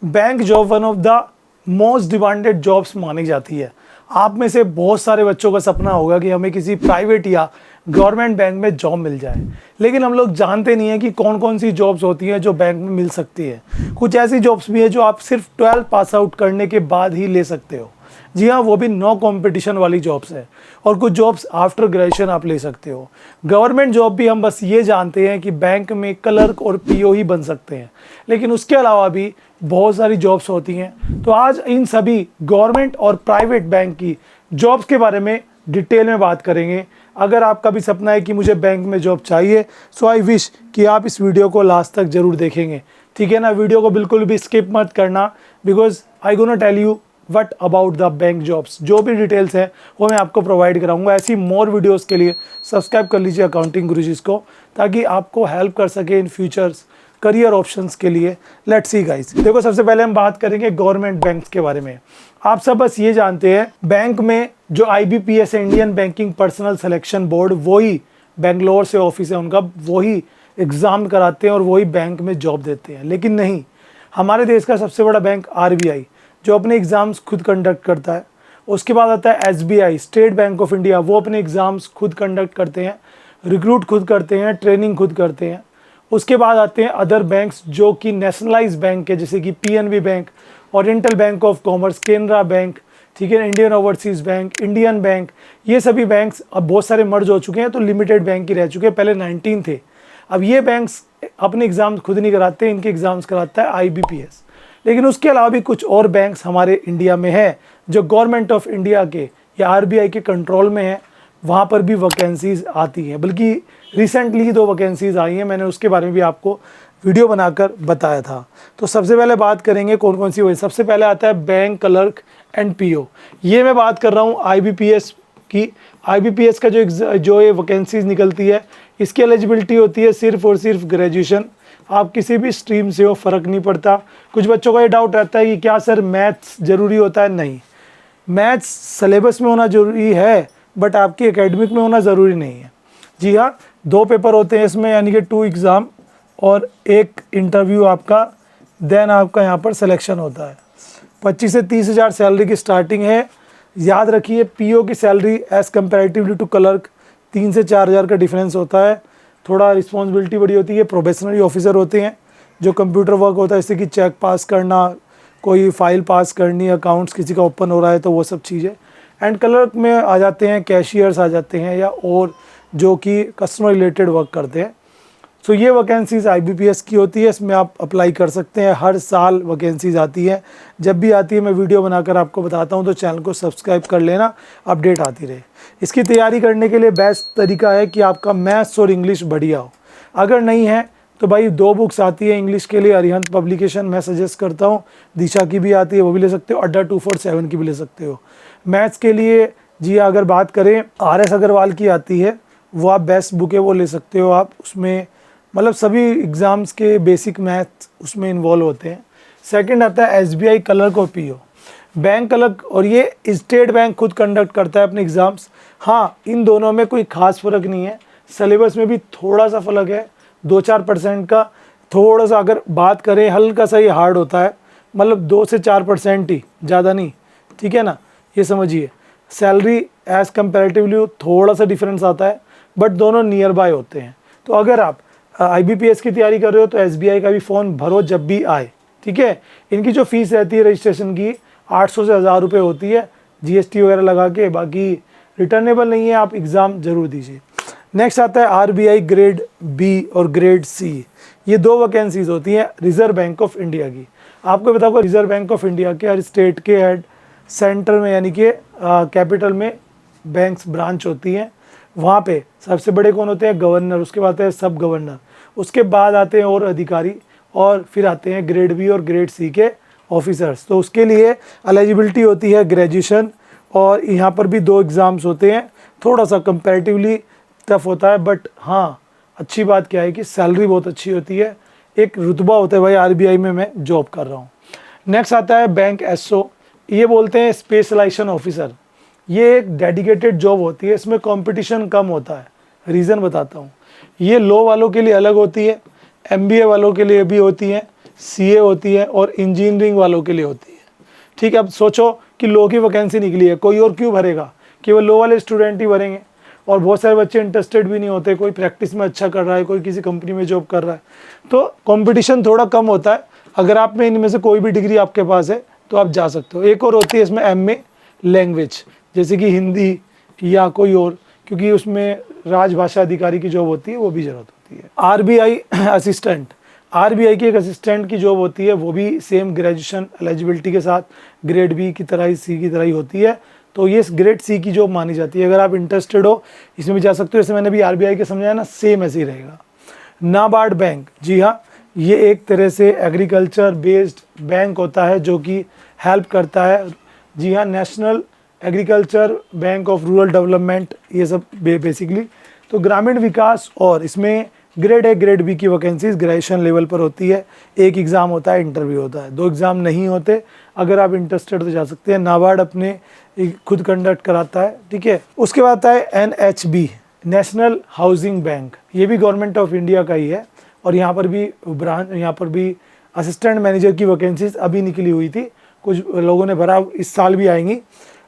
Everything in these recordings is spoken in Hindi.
Bank job one of the most demanded jobs मानी जाती है। आप में से बहुत सारे बच्चों का सपना होगा कि हमें किसी प्राइवेट या गवर्नमेंट बैंक में जॉब मिल जाए, लेकिन हम लोग जानते नहीं हैं कि कौन कौन सी जॉब्स होती हैं जो बैंक में मिल सकती है। कुछ ऐसी जॉब्स भी है जो आप सिर्फ 12 पास आउट करने के बाद ही ले सकते हो। जी हाँ, वो भी नो कंपटीशन वाली जॉब्स है। और कुछ जॉब्स आफ्टर ग्रेजुएशन आप ले सकते हो। गवर्नमेंट जॉब भी हम बस ये जानते हैं कि बैंक में क्लर्क और पीओ ही बन सकते हैं, लेकिन उसके अलावा भी बहुत सारी जॉब्स होती हैं। तो आज इन सभी गवर्नमेंट और प्राइवेट बैंक की जॉब्स के बारे में डिटेल में बात करेंगे। अगर आपका भी सपना है कि मुझे बैंक में जॉब चाहिए, सो आई विश कि आप इस वीडियो को लास्ट तक जरूर देखेंगे, ठीक है ना। वीडियो को बिल्कुल भी स्किप मत करना, because I gonna tell you what about the bank jobs. जो भी डिटेल्स हैं वो मैं आपको प्रोवाइड कराऊंगा। ऐसी मोर वीडियोस के लिए सब्सक्राइब कर लीजिए अकाउंटिंग गुरुजी को, ताकि आपको हेल्प कर सके इन फ्यूचर्स करियर ऑप्शंस के लिए। लेट्स सी गाइस, देखो सबसे पहले हम बात करेंगे गवर्नमेंट बैंक्स के बारे में। आप सब बस ये जानते हैं बैंक में जो IBPS है, Indian banking personal selection board, वही बेंगलोर से ऑफिस है उनका, वही एग्ज़ाम कराते हैं और वही बैंक में जॉब देते हैं। लेकिन नहीं, हमारे देश का सबसे बड़ा बैंक RBI जो अपने एग्ज़ाम्स खुद कंडक्ट करता है। उसके बाद आता है SBI, state bank of India, वो अपने एग्ज़ाम्स खुद कंडक्ट करते हैं, रिक्रूट खुद करते हैं, ट्रेनिंग खुद करते हैं। उसके बाद आते हैं अदर बैंक्स जो कि नेशनलाइज बैंक है, जैसे कि PNB bank, oriental bank of commerce, Canara bank, ठीक है, Indian overseas bank, Indian bank. ये सभी बैंक्स अब बहुत सारे मर्ज हो चुके हैं, तो लिमिटेड बैंक ही रह चुके हैं, पहले 19 थे। अब ये बैंक्स अपने एग्ज़ाम्स खुद नहीं कराते, इनके एग्ज़ाम्स कराता है IBPS। लेकिन उसके अलावा भी कुछ और बैंक्स हमारे इंडिया में है जो गवर्नमेंट ऑफ इंडिया के या RBI के कंट्रोल में है, वहाँ पर भी वैकेंसीज़ आती हैं। बल्कि रिसेंटली 2 वैकेंसीज़ आई हैं, मैंने उसके बारे में भी आपको वीडियो बनाकर बताया था। तो सबसे पहले बात करेंगे कौन कौन सी हुई। सबसे पहले आता है बैंक क्लर्क एंड PO। ये मैं बात कर रहा हूँ IBPS की। IBPS का जो ये वैकेंसीज़ निकलती है, इसकी एलिजिबिलिटी होती है सिर्फ और सिर्फ ग्रेजुएशन। आप किसी भी स्ट्रीम से हो, फ़र्क नहीं पड़ता। कुछ बच्चों का ये डाउट रहता है कि क्या सर मैथ्स ज़रूरी होता है? नहीं, मैथ्स सिलेबस में होना ज़रूरी है, बट आपकी एकेडमिक में होना ज़रूरी नहीं है। जी हाँ, 2 पेपर होते हैं इसमें, यानी कि 2 एग्ज़ाम और 1 इंटरव्यू आपका, देन आपका यहाँ पर सिलेक्शन होता है। 25 से 30 हज़ार सैलरी की स्टार्टिंग है। याद रखिए, PO की salary as comparatively to clerk 3 से 4 हज़ार का डिफरेंस होता है। थोड़ा रिस्पॉन्सिबिलिटी बड़ी होती है। प्रोबेशनरी ऑफिसर होते हैं जो कंप्यूटर वर्क होता है, जैसे कि चेक पास करना, कोई फाइल पास करनी, अकाउंट्स किसी का ओपन हो रहा है तो वो सब चीज़ें। एंड क्लर्क में आ जाते हैं कैशियर्स आ जाते हैं, या और जो कि कस्टमर रिलेटेड वर्क करते हैं। सो ये वैकेंसीज़ IBPS की होती है, इसमें आप अप्लाई कर सकते हैं। हर साल वैकेंसीज़ आती है, जब भी आती है मैं वीडियो बनाकर आपको बताता हूँ, तो चैनल को सब्सक्राइब कर लेना, अपडेट आती रहे। इसकी तैयारी करने के लिए बेस्ट तरीका है कि आपका मैथ्स और इंग्लिश बढ़िया हो। अगर नहीं है तो भाई 2 बुक्स आती है इंग्लिश के लिए, अरिहंत पब्लिकेशन मैं सजेस्ट करता हूँ। दिशा की भी आती है, वो भी ले सकते हो। अड्डा 247 की भी ले सकते हो। मैथ्स के लिए जी अगर बात करें, RS अग्रवाल की आती है, वो आप बेस्ट बुक है, वो ले सकते हो आप। उसमें मतलब सभी एग्ज़ाम्स के बेसिक मैथ्स उसमें इन्वॉल्व होते हैं। सेकंड आता है SBI क्लर्क और PO, बैंक क्लर्क, और ये स्टेट बैंक खुद कंडक्ट करता है अपने एग्ज़ाम्स। हाँ, इन दोनों में कोई ख़ास फ़र्क नहीं है, सिलेबस में भी थोड़ा सा फ़र्क है, 2-4% का। थोड़ा सा अगर बात करें, हल्का सा ये हार्ड होता है, मतलब 2 से 4% ही, ज़्यादा नहीं, ठीक है ना, ये समझिए। सैलरी एज़ कम्पेरेटिवली थोड़ा सा डिफरेंस आता है, बट दोनों नियर बाय होते हैं। तो अगर आप IBPS की तैयारी कर रहे हो तो SBI का भी फॉर्म भरो जब भी आए, ठीक है। इनकी जो फीस रहती है रजिस्ट्रेशन की 800 से 1000 रुपये होती है, GST वगैरह लगा के, बाकी रिटर्नेबल नहीं है, आप एग्ज़ाम ज़रूर दीजिए। नेक्स्ट आता है RBI ग्रेड B और ग्रेड C। ये 2 वैकेंसीज़ होती हैं रिज़र्व बैंक ऑफ इंडिया की। आपको बताऊँगा, रिज़र्व बैंक ऑफ इंडिया के हर स्टेट के हेड सेंटर में, यानी कि कैपिटल में बैंक्स ब्रांच होती हैं। वहाँ पे सबसे बड़े कौन होते हैं? गवर्नर, उसके बाद आते हैं सब गवर्नर, उसके बाद आते हैं और अधिकारी, और फिर आते हैं ग्रेड B और ग्रेड C के ऑफिसर्स। तो उसके लिए एलिजिबिलिटी होती है ग्रेजुएशन, और यहाँ पर भी 2 एग्ज़ाम्स होते हैं। थोड़ा सा कंपैरेटिवली टफ होता है, बट हाँ अच्छी बात क्या है कि सैलरी बहुत अच्छी होती है, एक रुतबा होता है भाई RBI में मैं जॉब कर रहा हूँ। नेक्स्ट आता है बैंक SO, ये बोलते हैं स्पेशलाइजेशन ऑफिसर। ये एक डेडिकेटेड जॉब होती है, इसमें कंपटीशन कम होता है। रीज़न बताता हूँ। ये लॉ वालों के लिए अलग होती है, MBA वालों के लिए भी होती है, सीए होती है और इंजीनियरिंग वालों के लिए होती है। ठीक है, अब सोचो कि लो की वैकेंसी निकली है, कोई और क्यों भरेगा, केवल लो वाले स्टूडेंट ही भरेंगे। और बहुत सारे बच्चे इंटरेस्टेड भी नहीं होते, कोई प्रैक्टिस में अच्छा कर रहा है, कोई किसी कंपनी में जॉब कर रहा है, तो कंपटीशन थोड़ा कम होता है। अगर आप में इनमें से कोई भी डिग्री आपके पास है तो आप जा सकते हो। एक और होती है इसमें एमए लैंग्वेज, जैसे कि हिंदी या कोई और, क्योंकि उसमें राजभाषा अधिकारी की जॉब होती है, वो भी ज़रूरत होती है। आरबीआई असिस्टेंट, आरबीआई की एक असिस्टेंट की जॉब होती है, वो भी सेम ग्रेजुएशन एलिजिबिलिटी के साथ ग्रेड बी की तरह ही, सी की तरह ही होती है। तो ये ग्रेड सी की जॉब मानी जाती है। अगर आप इंटरेस्टेड हो इसमें भी जा सकते हो। जैसे मैंने भी आरबीआई के समझाया ना, सेम ऐसे ही रहेगा। नाबार्ड बैंक, जी हाँ, ये एक तरह से एग्रीकल्चर बेस्ड बैंक होता है जो कि हेल्प करता है। जी हाँ, national agriculture bank of rural development, ये सब बेसिकली। तो ग्रामीण विकास, और इसमें ग्रेड ए ग्रेड बी की वैकेंसीज ग्रेजुएशन लेवल पर होती है। एक एग्ज़ाम होता है, इंटरव्यू होता है, 2 एग्ज़ाम नहीं होते। अगर आप इंटरेस्टेड तो जा सकते हैं। नाबार्ड अपने खुद कंडक्ट कराता है। ठीक है, उसके बाद आता है एनएचबी, नेशनल हाउसिंग बैंक, ये भी गवर्नमेंट ऑफ इंडिया का ही है। और यहाँ पर भी ब्रांच, यहाँ पर भी असिस्टेंट मैनेजर की वैकेंसीज अभी निकली हुई थी, कुछ लोगों ने भरा, इस साल भी आएंगी।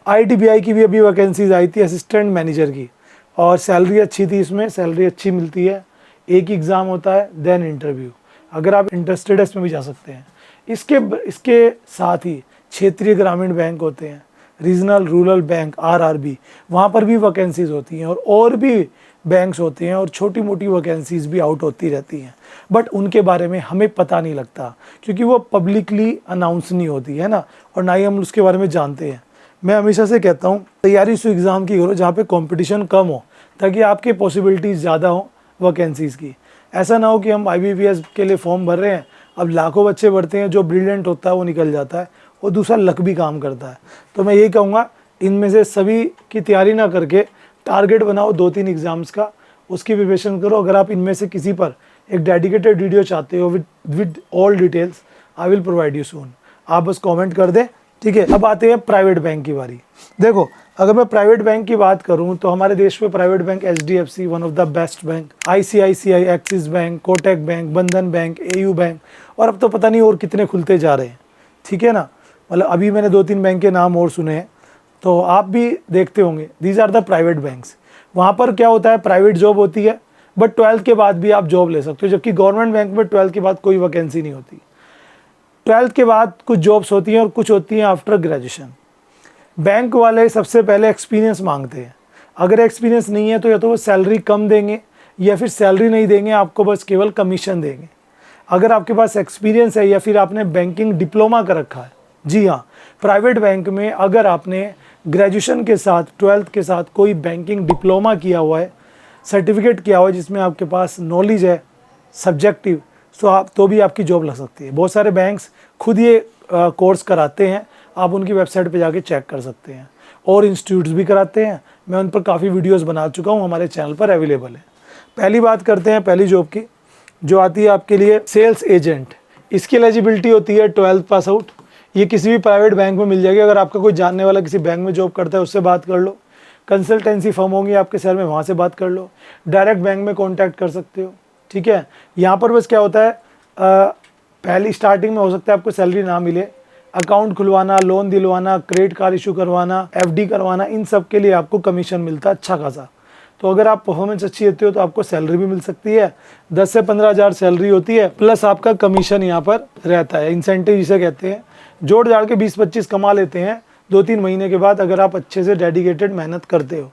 आईडीबीआई की भी अभी वैकेंसीज आई थी असिस्टेंट मैनेजर की, और सैलरी अच्छी थी, इसमें सैलरी अच्छी मिलती है। एक एग्ज़ाम होता है, देन इंटरव्यू। अगर आप इंटरेस्टेड है इसमें भी जा सकते हैं। इसके साथ ही क्षेत्रीय ग्रामीण बैंक होते हैं, रीजनल रूरल बैंक आरआरबी, वहाँ पर भी वैकेंसीज होती हैं। और भी बैंक्स होते हैं और छोटी मोटी वैकेंसीज भी आउट होती रहती हैं, बट उनके बारे में हमें पता नहीं लगता, क्योंकि वो पब्लिकली अनाउंस नहीं होती है ना, और ना ही हम उसके बारे में जानते हैं। मैं हमेशा से कहता हूँ तैयारी उस एग्ज़ाम की करो जहाँ पे कंपटीशन कम हो, ताकि आपके पॉसिबिलिटीज़ ज़्यादा हो वैकेंसीज़ की। ऐसा ना हो कि हम आईबीपीएस के लिए फॉर्म भर रहे हैं, अब लाखों बच्चे भरते हैं, जो ब्रिलियंट होता है वो निकल जाता है, और दूसरा लक भी काम करता है। तो मैं यही कहूँगा, इनमें से सभी की तैयारी ना करके टारगेट बनाओ 2-3 एग्ज़ाम्स का, उसकी प्रिपरेशन करो। अगर आप इनमें से किसी पर एक डेडिकेटेड वीडियो चाहते हो with all details, I will provide you soon. आप बस कमेंट कर दें, ठीक है। अब आते हैं प्राइवेट बैंक की बारी। देखो, अगर मैं प्राइवेट बैंक की बात करूं तो हमारे देश में private bank HDFC one of the best bank, ICICI, axis bank, Kotak bank, बंधन बैंक, एयू बैंक, और अब तो पता नहीं और कितने खुलते जा रहे हैं। ठीक है ना, मतलब अभी मैंने 2-3 बैंक के नाम और सुने हैं, तो आप भी देखते होंगे। These are the private banks. वहाँ पर क्या होता है, प्राइवेट जॉब होती है, बट 12th के बाद भी आप जॉब ले सकते हो, जबकि गवर्नमेंट बैंक में 12th के बाद कोई वैकेंसी नहीं होती। 12th के बाद कुछ जॉब्स होती हैं और कुछ होती हैं आफ्टर ग्रेजुएशन। बैंक वाले सबसे पहले एक्सपीरियंस मांगते हैं। अगर एक्सपीरियंस नहीं है तो या तो वो सैलरी कम देंगे, या फिर सैलरी नहीं देंगे, आपको बस केवल कमीशन देंगे। अगर आपके पास एक्सपीरियंस है या फिर आपने बैंकिंग डिप्लोमा कर रखा है, जी हाँ, प्राइवेट बैंक में अगर आपने ग्रेजुएशन के साथ 12th के साथ कोई बैंकिंग डिप्लोमा किया हुआ है, सर्टिफिकेट किया हुआ है, जिसमें आपके पास नॉलेज है सब्जेक्टिव, तो भी आपकी जॉब लग सकती है। बहुत सारे बैंक्स खुद ये कोर्स कराते हैं, आप उनकी वेबसाइट पे जाके चेक कर सकते हैं, और इंस्टीट्यूट्स भी कराते हैं। मैं उन पर काफ़ी वीडियोस बना चुका हूँ, हमारे चैनल पर अवेलेबल है। पहली बात करते हैं पहली जॉब की, जो आती है आपके लिए सेल्स एजेंट। इसकी एलिजिबिलिटी होती है 12th पास आउट। ये किसी भी प्राइवेट बैंक में मिल जाएगी। अगर आपका कोई जानने वाला किसी बैंक में जॉब करता है, उससे बात कर लो। कंसल्टेंसी फर्म होंगी आपके शहर में, वहाँ से बात कर लो। डायरेक्ट बैंक में कॉन्टैक्ट कर सकते हो। ठीक है, यहाँ पर बस क्या होता है, पहली स्टार्टिंग में हो सकता है आपको सैलरी ना मिले। अकाउंट खुलवाना, लोन दिलवाना, क्रेडिट कार्ड इशू करवाना, एफडी करवाना, इन सब के लिए आपको कमीशन मिलता है अच्छा खासा। तो अगर आप परफॉर्मेंस अच्छी देते हो तो आपको सैलरी भी मिल सकती है। 10 से 15 हज़ार सैलरी होती है, प्लस आपका कमीशन यहाँ पर रहता है, इंसेंटिव जिसे कहते हैं। जोड़ जाड़ के 20-25 कमा लेते हैं 2-3 महीने के बाद, अगर आप अच्छे से डेडिकेटेड मेहनत करते हो।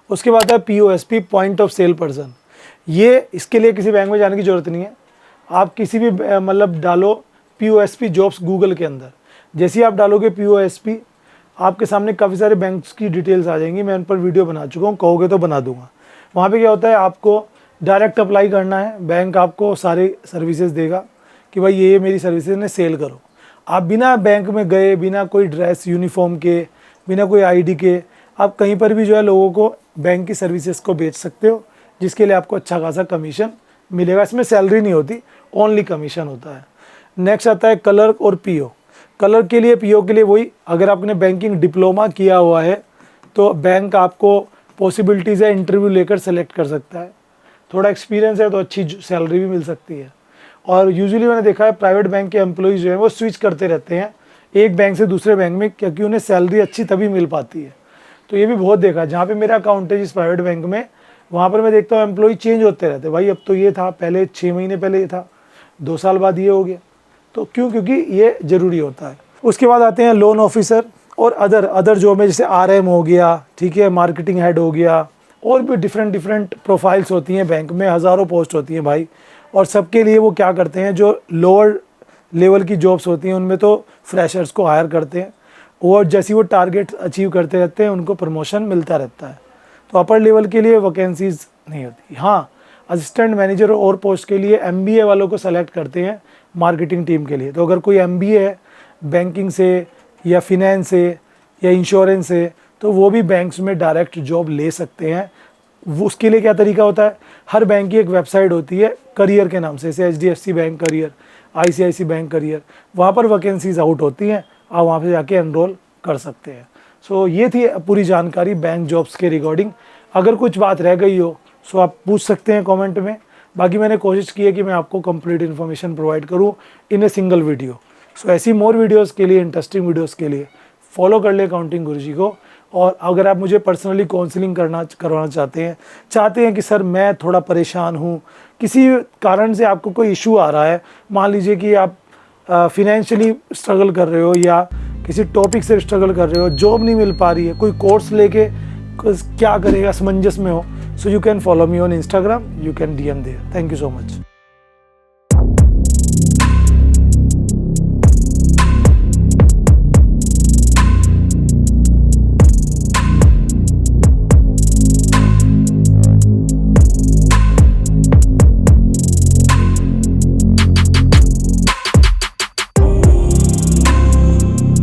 उसके बाद है POSP, point of cell person. ये इसके लिए किसी बैंक में जाने की ज़रूरत नहीं है। आप किसी भी मतलब डालो POSP जॉब्स गूगल के अंदर, जैसे ही आप डालोगे POSP, आपके सामने काफ़ी सारे बैंक्स की डिटेल्स आ जाएंगी। मैं उन पर वीडियो बना चुका हूँ, कहोगे तो बना दूंगा। वहाँ पे क्या होता है, आपको डायरेक्ट अप्लाई करना है, बैंक आपको सारी सर्विसेज देगा कि भाई ये मेरी सर्विसेज ने सेल करो। आप बिना बैंक में गए, बिना कोई ड्रेस यूनिफॉर्म के, बिना कोई ID के, आप कहीं पर भी जो है लोगों को बैंक की सर्विसेज को बेच सकते हो, जिसके लिए आपको अच्छा खासा कमीशन मिलेगा। इसमें सैलरी नहीं होती, ओनली कमीशन होता है। नेक्स्ट आता है क्लर्क और PO। क्लर्क के लिए, PO के लिए वही, अगर आपने बैंकिंग डिप्लोमा किया हुआ है तो बैंक आपको पॉसिबिलिटीज़ है इंटरव्यू लेकर सेलेक्ट कर सकता है। थोड़ा एक्सपीरियंस है तो अच्छी सैलरी भी मिल सकती है। और यूजुअली मैंने देखा है प्राइवेट बैंक के एम्प्लॉयज़ जो हैं वो स्विच करते रहते हैं एक बैंक से दूसरे बैंक में, क्योंकि उन्हें सैलरी अच्छी तभी मिल पाती है। तो ये भी बहुत देखा है, जहाँ पे मेरा अकाउंट है जिस प्राइवेट बैंक में, वहाँ पर मैं देखता हूँ एम्प्लॉय चेंज होते रहते हैं। भाई अब तो ये था, पहले 6 महीने पहले ये था, 2 साल बाद ये हो गया। तो क्यों? क्योंकि ये ज़रूरी होता है। उसके बाद आते हैं लोन ऑफिसर और अदर जॉब में, जैसे RM हो गया, ठीक है, मार्केटिंग हेड हो गया, और भी डिफरेंट प्रोफाइल्स होती हैं बैंक में, हज़ारों पोस्ट होती हैं भाई। और सबके लिए वो क्या करते हैं, जो लोअर लेवल की जॉब्स होती हैं उनमें तो फ्रेशर्स को हायर करते हैं, और जैसी वो टारगेट अचीव करते रहते हैं उनको प्रमोशन मिलता रहता है। तो अपर लेवल के लिए वैकेंसीज नहीं होती। हाँ, असिस्टेंट मैनेजर और पोस्ट के लिए MBA वालों को सेलेक्ट करते हैं मार्केटिंग टीम के लिए। तो अगर कोई MBA है बैंकिंग से या फिनेंस से या इंश्योरेंस से, तो वो भी बैंक्स में डायरेक्ट जॉब ले सकते हैं। वो उसके लिए क्या तरीका होता है, हर बैंक की एक वेबसाइट होती है करियर के नाम से, जैसे HDFC bank career, ICICI bank career, वहाँ पर वैकेंसीज आउट होती हैं, आप वहाँ पे जाके एनरोल कर सकते हैं। सो ये थी पूरी जानकारी बैंक जॉब्स के रिगार्डिंग। अगर कुछ बात रह गई हो सो आप पूछ सकते हैं कमेंट में। बाकी मैंने कोशिश की है कि मैं आपको कंप्लीट इन्फॉर्मेशन प्रोवाइड करूँ इन ए सिंगल वीडियो। सो ऐसी मोर वीडियोस के लिए, इंटरेस्टिंग वीडियोस के लिए फॉलो कर ले अकाउंटिंग गुरुजी को। और अगर आप मुझे पर्सनली काउंसलिंग करवाना चाहते हैं कि सर मैं थोड़ा परेशान हूँ, किसी कारण से आपको कोई इशू आ रहा है, मान लीजिए कि आप फिनेंशियली स्ट्रगल कर रहे हो या किसी टॉपिक से स्ट्रगल कर रहे हो, जॉब नहीं मिल पा रही है, कोई कोर्स लेके क्या करेगा असमंजस में हो, so you can follow me on Instagram, you can DM there. Thank you so much.